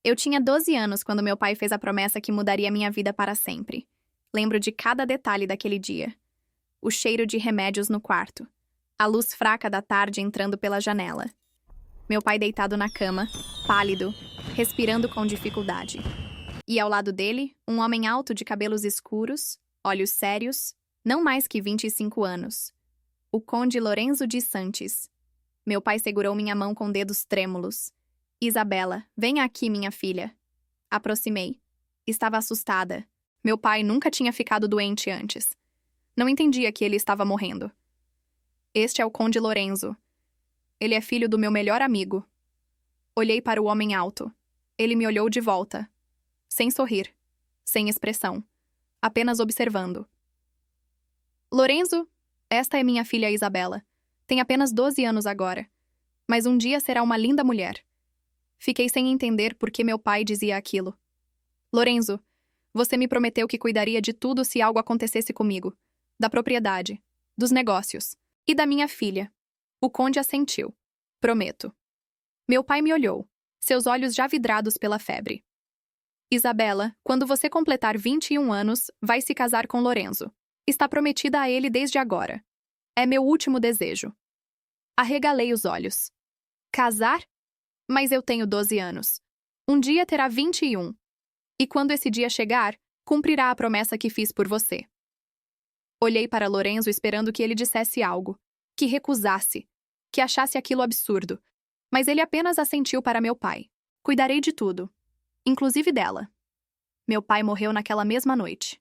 Eu tinha 12 anos quando meu pai fez a promessa que mudaria minha vida para sempre. Lembro de cada detalhe daquele dia. O cheiro de remédios no quarto. A luz fraca da tarde entrando pela janela. Meu pai deitado na cama, pálido, respirando com dificuldade. E ao lado dele, um homem alto de cabelos escuros, olhos sérios, não mais que 25 anos. O conde Lorenzo de Santos. Meu pai segurou minha mão com dedos trêmulos. Isabela, venha aqui, minha filha. Aproximei. Estava assustada. Meu pai nunca tinha ficado doente antes. Não entendia que ele estava morrendo. Este é o Conde Lorenzo. Ele é filho do meu melhor amigo. Olhei para o homem alto. Ele me olhou de volta. Sem sorrir. Sem expressão. Apenas observando. Lorenzo, esta é minha filha Isabela. Tem apenas 12 anos agora. Mas um dia será uma linda mulher. Fiquei sem entender por que meu pai dizia aquilo. Lorenzo, você me prometeu que cuidaria de tudo se algo acontecesse comigo. Da propriedade, dos negócios e da minha filha. O conde assentiu. Prometo. Meu pai me olhou, seus olhos já vidrados pela febre. Isabela, quando você completar 21 anos, vai se casar com Lorenzo. Está prometida a ele desde agora. É meu último desejo. Arregalei os olhos. Casar? Mas eu tenho 12 anos. Um dia terá 21. E quando esse dia chegar, cumprirá a promessa que fiz por você. Olhei para Lorenzo esperando que ele dissesse algo, que recusasse, que achasse aquilo absurdo. Mas ele apenas assentiu para meu pai. Cuidarei de tudo, inclusive dela. Meu pai morreu naquela mesma noite.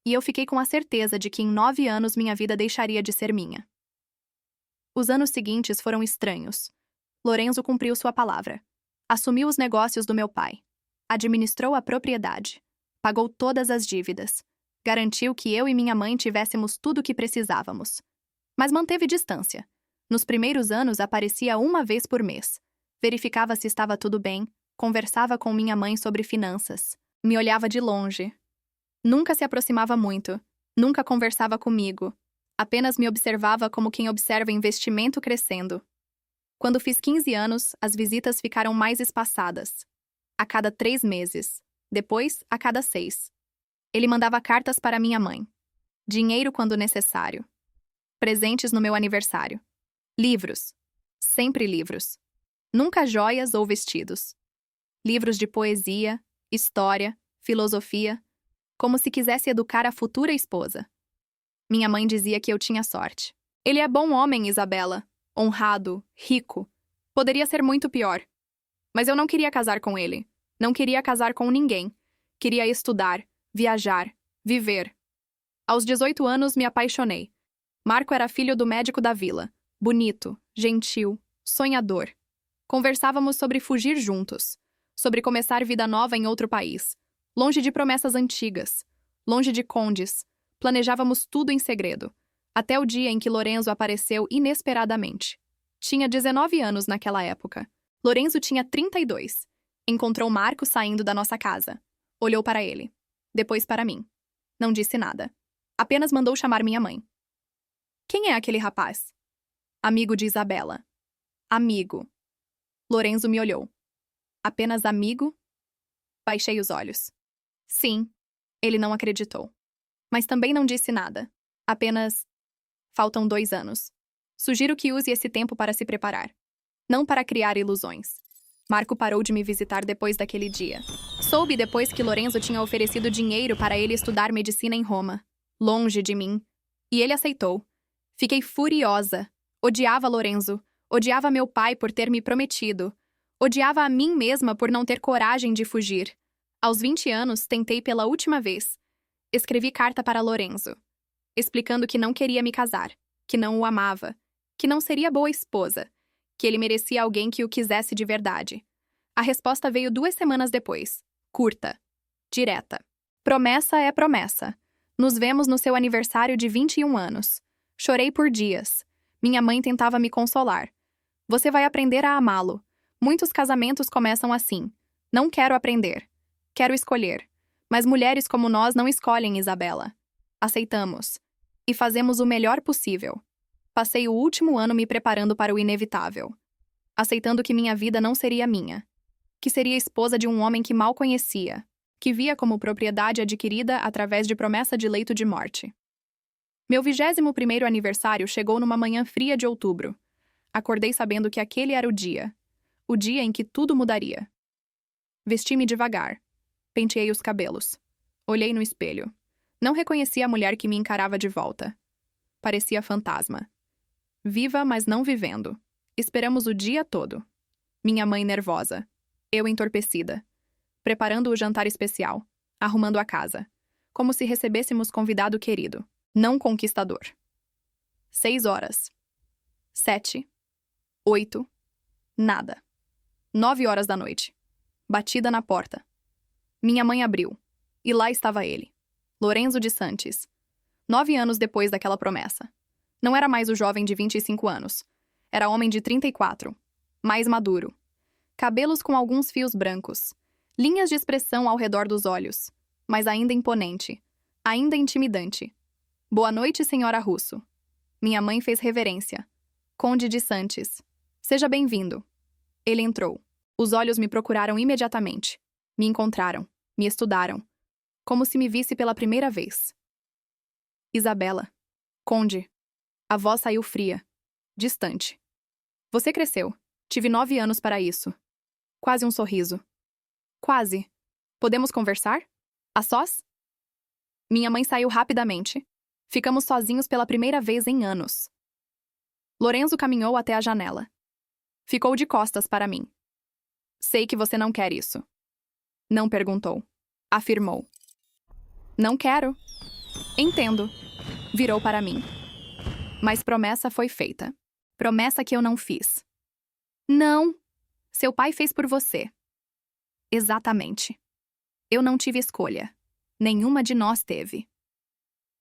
E eu fiquei com a certeza de que em 9 anos minha vida deixaria de ser minha. Os anos seguintes foram estranhos. Lorenzo cumpriu sua palavra. Assumiu os negócios do meu pai. Administrou a propriedade. Pagou todas as dívidas. Garantiu que eu e minha mãe tivéssemos tudo o que precisávamos. Mas manteve distância. Nos primeiros anos aparecia uma vez por mês. Verificava se estava tudo bem, conversava com minha mãe sobre finanças. Me olhava de longe. Nunca se aproximava muito. Nunca conversava comigo. Apenas me observava como quem observa investimento crescendo. Quando fiz 15 anos, as visitas ficaram mais espaçadas. A cada 3 meses. Depois, a cada 6. Ele mandava cartas para minha mãe. Dinheiro quando necessário. Presentes no meu aniversário. Livros. Sempre livros. Nunca joias ou vestidos. Livros de poesia, história, filosofia, como se quisesse educar a futura esposa. Minha mãe dizia que eu tinha sorte. Ele é bom homem, Isabela. Honrado, rico. Poderia ser muito pior. Mas eu não queria casar com ele. Não queria casar com ninguém. Queria estudar, viajar, viver. Aos 18 anos me apaixonei. Marco era filho do médico da vila. Bonito, gentil, sonhador. Conversávamos sobre fugir juntos. Sobre começar vida nova em outro país. Longe de promessas antigas. Longe de condes. Planejávamos tudo em segredo. Até o dia em que Lorenzo apareceu inesperadamente. Tinha 19 anos naquela época. Lorenzo tinha 32. Encontrou Marco saindo da nossa casa. Olhou para ele. Depois para mim. Não disse nada. Apenas mandou chamar minha mãe. Quem é aquele rapaz? Amigo de Isabela. Amigo. Lorenzo me olhou. Apenas amigo? Baixei os olhos. Sim. Ele não acreditou. Mas também não disse nada. Apenas... Faltam 2 anos. Sugiro que use esse tempo para se preparar. Não para criar ilusões. Marco parou de me visitar depois daquele dia. Soube depois que Lorenzo tinha oferecido dinheiro para ele estudar medicina em Roma. Longe de mim. E ele aceitou. Fiquei furiosa. Odiava Lorenzo. Odiava meu pai por ter me prometido. Odiava a mim mesma por não ter coragem de fugir. Aos 20 anos, tentei pela última vez. Escrevi carta para Lorenzo, explicando que não queria me casar, que não o amava, que não seria boa esposa, que ele merecia alguém que o quisesse de verdade. A resposta veio 2 semanas depois. Curta. Direta. Promessa é promessa. Nos vemos no seu aniversário de 21 anos. Chorei por dias. Minha mãe tentava me consolar. Você vai aprender a amá-lo. Muitos casamentos começam assim. Não quero aprender. Quero escolher. Mas mulheres como nós não escolhem, Isabela. Aceitamos. E fazemos o melhor possível. Passei o último ano me preparando para o inevitável. Aceitando que minha vida não seria minha. que seria esposa de um homem que mal conhecia, que via como propriedade adquirida através de promessa de leito de morte. Meu 21º aniversário chegou numa manhã fria de outubro. Acordei sabendo que aquele era o dia em que tudo mudaria. Vesti-me devagar. Penteei os cabelos. Olhei no espelho. Não reconheci a mulher que me encarava de volta. Parecia fantasma. Viva, mas não vivendo. Esperamos o dia todo. Minha mãe nervosa. Eu entorpecida. Preparando o jantar especial. Arrumando a casa. Como se recebêssemos convidado querido. Não conquistador. 6 horas. 7. 8. Nada. 9 horas da noite. Batida na porta. Minha mãe abriu. E lá estava ele. Lorenzo de Santos. 9 anos depois daquela promessa. Não era mais o jovem de 25 anos. Era homem de 34. Mais maduro. Cabelos com alguns fios brancos. Linhas de expressão ao redor dos olhos. Mas ainda imponente. Ainda intimidante. Boa noite, senhora Russo. Minha mãe fez reverência. Conde de Santos. Seja bem-vindo. Ele entrou. Os olhos me procuraram imediatamente. Me encontraram. Me estudaram. Como se me visse pela primeira vez. Isabela. Conde. A voz saiu fria. Distante. Você cresceu. Tive 9 anos para isso. Quase um sorriso. Quase. Podemos conversar? A sós? Minha mãe saiu rapidamente. Ficamos sozinhos pela primeira vez em anos. Lorenzo caminhou até a janela. Ficou de costas para mim. Sei que você não quer isso. Não perguntou. Afirmou. Não quero. Entendo. Virou para mim. Mas promessa foi feita. Promessa que eu não fiz. Não. Seu pai fez por você. Exatamente. Eu não tive escolha. Nenhuma de nós teve.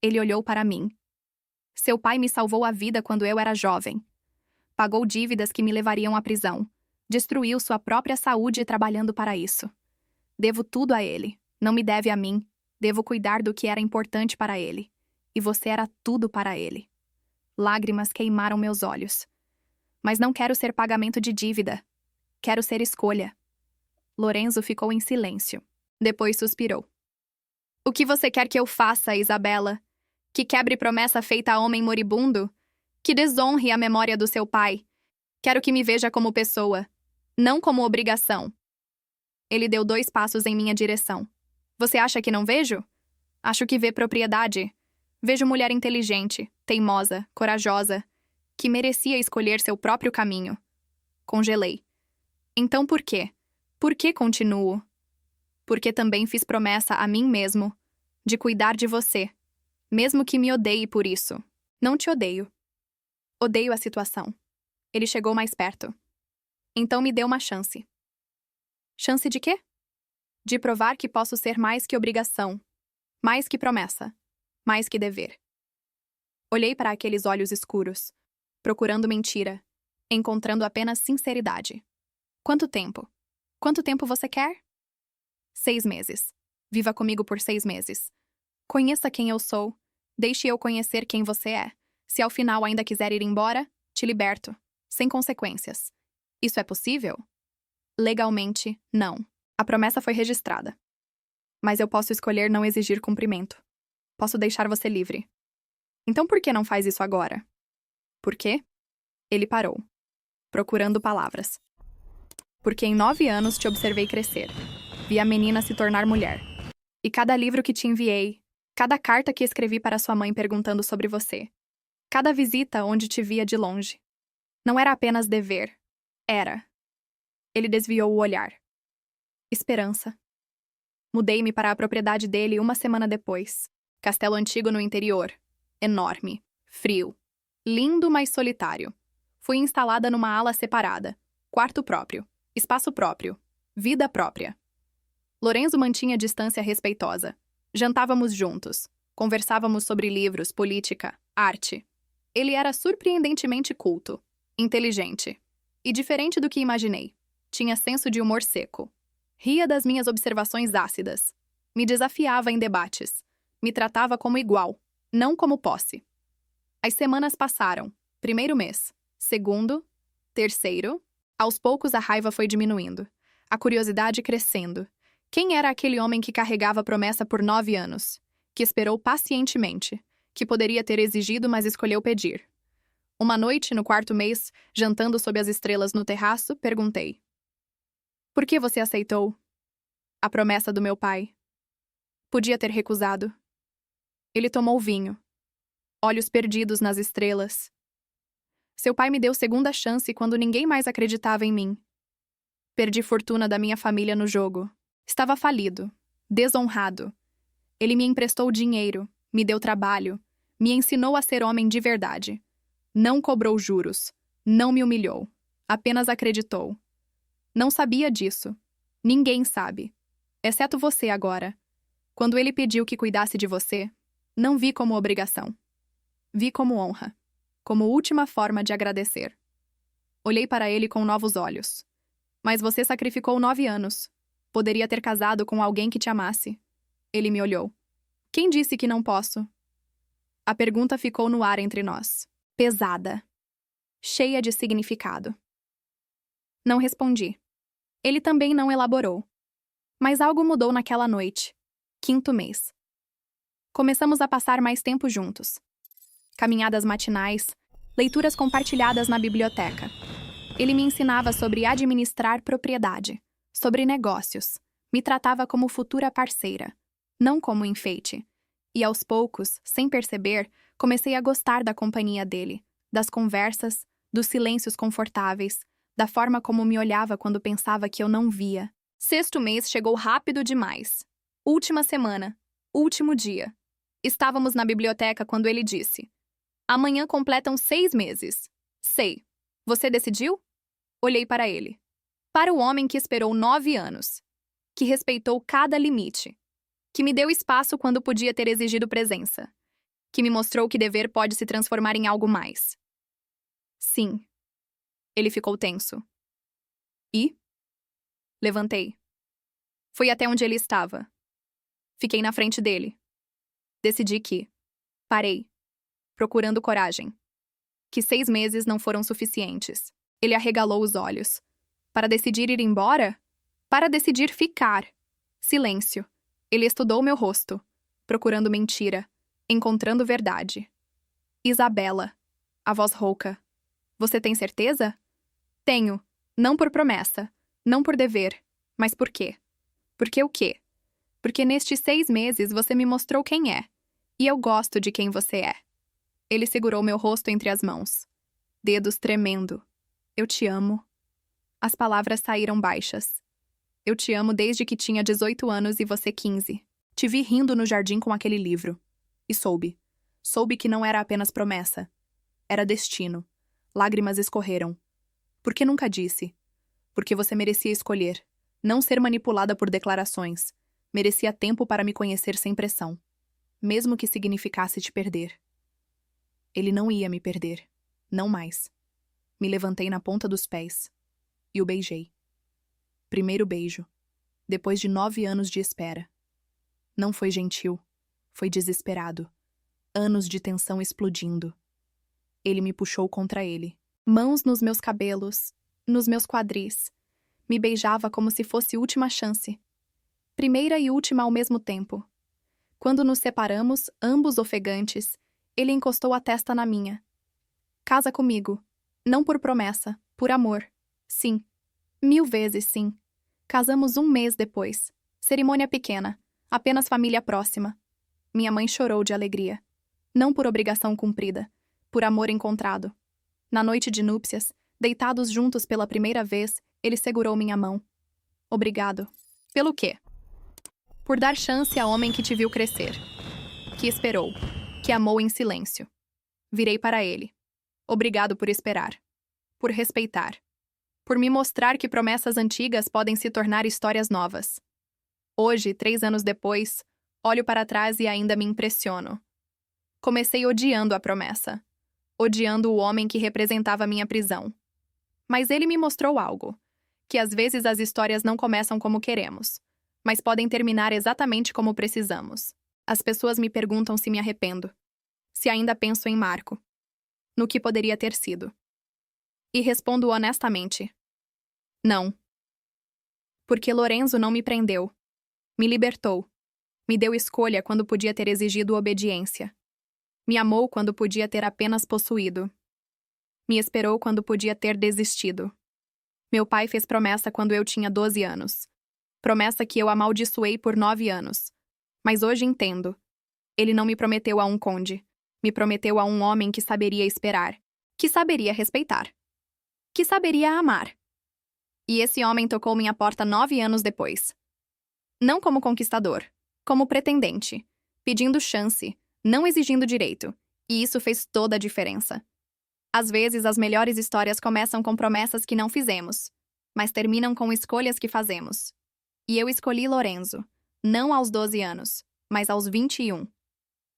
Ele olhou para mim. Seu pai me salvou a vida quando eu era jovem. Pagou dívidas que me levariam à prisão. Destruiu sua própria saúde trabalhando para isso. Devo tudo a ele. Não me deve a mim. Devo cuidar do que era importante para ele. E você era tudo para ele. Lágrimas queimaram meus olhos. Mas não quero ser pagamento de dívida. Quero ser escolha. Lorenzo ficou em silêncio. Depois suspirou. O que você quer que eu faça, Isabela? Que quebre promessa feita a homem moribundo? Que desonre a memória do seu pai? Quero que me veja como pessoa, não como obrigação. Ele deu 2 passos em minha direção. Você acha que não vejo? Acho que vê propriedade. Vejo mulher inteligente, teimosa, corajosa, que merecia escolher seu próprio caminho. Congelei. Então por quê? Por que continuo? Porque também fiz promessa a mim mesmo de cuidar de você, mesmo que me odeie por isso. Não te odeio. Odeio a situação. Ele chegou mais perto. Então me deu uma chance. Chance de quê? De provar que posso ser mais que obrigação, mais que promessa, mais que dever. Olhei para aqueles olhos escuros, procurando mentira, encontrando apenas sinceridade. Quanto tempo? Quanto tempo você quer? 6 meses. Viva comigo por 6 meses. Conheça quem eu sou. Deixe eu conhecer quem você é. Se ao final ainda quiser ir embora, te liberto. Sem consequências. Isso é possível? Legalmente, não. A promessa foi registrada. Mas eu posso escolher não exigir cumprimento. Posso deixar você livre. Então por que não faz isso agora? Por quê? Ele parou, procurando palavras. Porque em 9 anos te observei crescer. Vi a menina se tornar mulher. E cada livro que te enviei, cada carta que escrevi para sua mãe perguntando sobre você, cada visita onde te via de longe. Não era apenas dever. Era. Ele desviou o olhar. Esperança. Mudei-me para a propriedade dele 1 semana depois. Castelo antigo no interior. Enorme. Frio. Lindo, mas solitário. Fui instalada numa ala separada. Quarto próprio. Espaço próprio. Vida própria. Lorenzo mantinha distância respeitosa. Jantávamos juntos. Conversávamos sobre livros, política, arte. Ele era surpreendentemente culto, inteligente. E diferente do que imaginei. Tinha senso de humor seco. Ria das minhas observações ácidas. Me desafiava em debates. Me tratava como igual, não como posse. As semanas passaram. 1º mês. 2º. 3º. Aos poucos a raiva foi diminuindo. A curiosidade crescendo. Quem era aquele homem que carregava a promessa por 9 anos? Que esperou pacientemente? Que poderia ter exigido, mas escolheu pedir? Uma noite, no quarto mês, jantando sob as estrelas no terraço, perguntei: por que você aceitou a promessa do meu pai? Podia ter recusado. Ele tomou vinho, olhos perdidos nas estrelas. Seu pai me deu segunda chance quando ninguém mais acreditava em mim. Perdi fortuna da minha família no jogo. Estava falido, desonrado. Ele me emprestou dinheiro, me deu trabalho, me ensinou a ser homem de verdade. Não cobrou juros, não me humilhou, apenas acreditou. Não sabia disso. Ninguém sabe. Exceto você agora. Quando ele pediu que cuidasse de você, não vi como obrigação. Vi como honra, como última forma de agradecer. Olhei para ele com novos olhos. Mas você sacrificou 9 anos. Poderia ter casado com alguém que te amasse. Ele me olhou. Quem disse que não posso? A pergunta ficou no ar entre nós. Pesada. Cheia de significado. Não respondi. Ele também não elaborou. Mas algo mudou naquela noite. 5º mês. Começamos a passar mais tempo juntos. Caminhadas matinais, leituras compartilhadas na biblioteca. Ele me ensinava sobre administrar propriedade, sobre negócios. Me tratava como futura parceira, não como enfeite. E aos poucos, sem perceber, comecei a gostar da companhia dele, das conversas, dos silêncios confortáveis, da forma como me olhava quando pensava que eu não via. 6º mês chegou rápido demais. Última semana. Último dia. Estávamos na biblioteca quando ele disse: amanhã completam 6 meses. Sei. Você decidiu? Olhei para ele. Para o homem que esperou 9 anos. Que respeitou cada limite. Que me deu espaço quando podia ter exigido presença. Que me mostrou que dever pode se transformar em algo mais. Sim. Ele ficou tenso. E? Levantei. Fui até onde ele estava. Fiquei na frente dele. Decidi que. Parei. Procurando coragem. Que 6 meses não foram suficientes. Ele arregalou os olhos. Para decidir ir embora? Para decidir ficar. Silêncio. Ele estudou meu rosto, procurando mentira, encontrando verdade. Isabela. A voz rouca. Você tem certeza? Tenho. Não por promessa. Não por dever. Mas por quê? Porque o quê? Porque nestes 6 meses você me mostrou quem é. E eu gosto de quem você é. Ele segurou meu rosto entre as mãos. Dedos tremendo. Eu te amo. As palavras saíram baixas. Eu te amo desde que tinha 18 anos e você 15. Te vi rindo no jardim com aquele livro. E soube. Soube que não era apenas promessa. Era destino. Lágrimas escorreram. Por que nunca disse? Porque você merecia escolher. Não ser manipulada por declarações. Merecia tempo para me conhecer sem pressão. Mesmo que significasse te perder. Ele não ia me perder. Não mais. Me levantei na ponta dos pés. E o beijei. Primeiro beijo. Depois de 9 anos de espera. Não foi gentil. Foi desesperado. Anos de tensão explodindo. Ele me puxou contra ele. Mãos nos meus cabelos, nos meus quadris. Me beijava como se fosse última chance. Primeira e última ao mesmo tempo. Quando nos separamos, ambos ofegantes, ele encostou a testa na minha. Casa comigo. Não por promessa, por amor. Sim. 1000 vezes sim. Casamos 1 mês depois. Cerimônia pequena. Apenas família próxima. Minha mãe chorou de alegria. Não por obrigação cumprida. Por amor encontrado. Na noite de núpcias, deitados juntos pela primeira vez, ele segurou minha mão. Obrigado. Pelo quê? Por dar chance a homem que te viu crescer. Que esperou. Que amou em silêncio. Virei para ele. Obrigado por esperar. Por respeitar. Por me mostrar que promessas antigas podem se tornar histórias novas. Hoje, 3 anos depois, olho para trás e ainda me impressiono. Comecei odiando a promessa. Odiando o homem que representava minha prisão. Mas ele me mostrou algo. Que às vezes as histórias não começam como queremos, mas podem terminar exatamente como precisamos. As pessoas me perguntam se me arrependo. Se ainda penso em Marco. No que poderia ter sido. E respondo honestamente. Não. Porque Lorenzo não me prendeu. Me libertou. Me deu escolha quando podia ter exigido obediência. Me amou quando podia ter apenas possuído. Me esperou quando podia ter desistido. Meu pai fez promessa quando eu tinha 12 anos. Promessa que eu amaldiçoei por 9 anos. Mas hoje entendo. Ele não me prometeu a um conde. Me prometeu a um homem que saberia esperar. Que saberia respeitar. Que saberia amar. E esse homem tocou minha porta 9 anos depois. Não como conquistador, como pretendente, pedindo chance, não exigindo direito. E isso fez toda a diferença. Às vezes, as melhores histórias começam com promessas que não fizemos, mas terminam com escolhas que fazemos. E eu escolhi Lorenzo, não aos 12 anos, mas aos 21.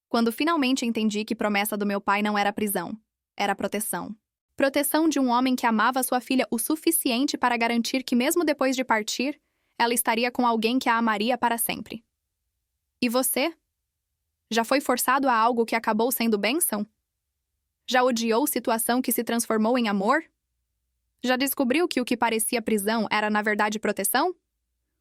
Quando finalmente entendi que promessa do meu pai não era prisão, era proteção. Proteção de um homem que amava sua filha o suficiente para garantir que, mesmo depois de partir, ela estaria com alguém que a amaria para sempre. E você? Já foi forçado a algo que acabou sendo bênção? Já odiou situação que se transformou em amor? Já descobriu que o que parecia prisão era, na verdade, proteção?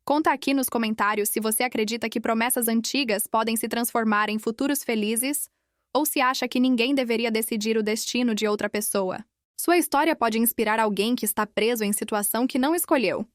Conta aqui nos comentários se você acredita que promessas antigas podem se transformar em futuros felizes ou se acha que ninguém deveria decidir o destino de outra pessoa. Sua história pode inspirar alguém que está preso em situação que não escolheu.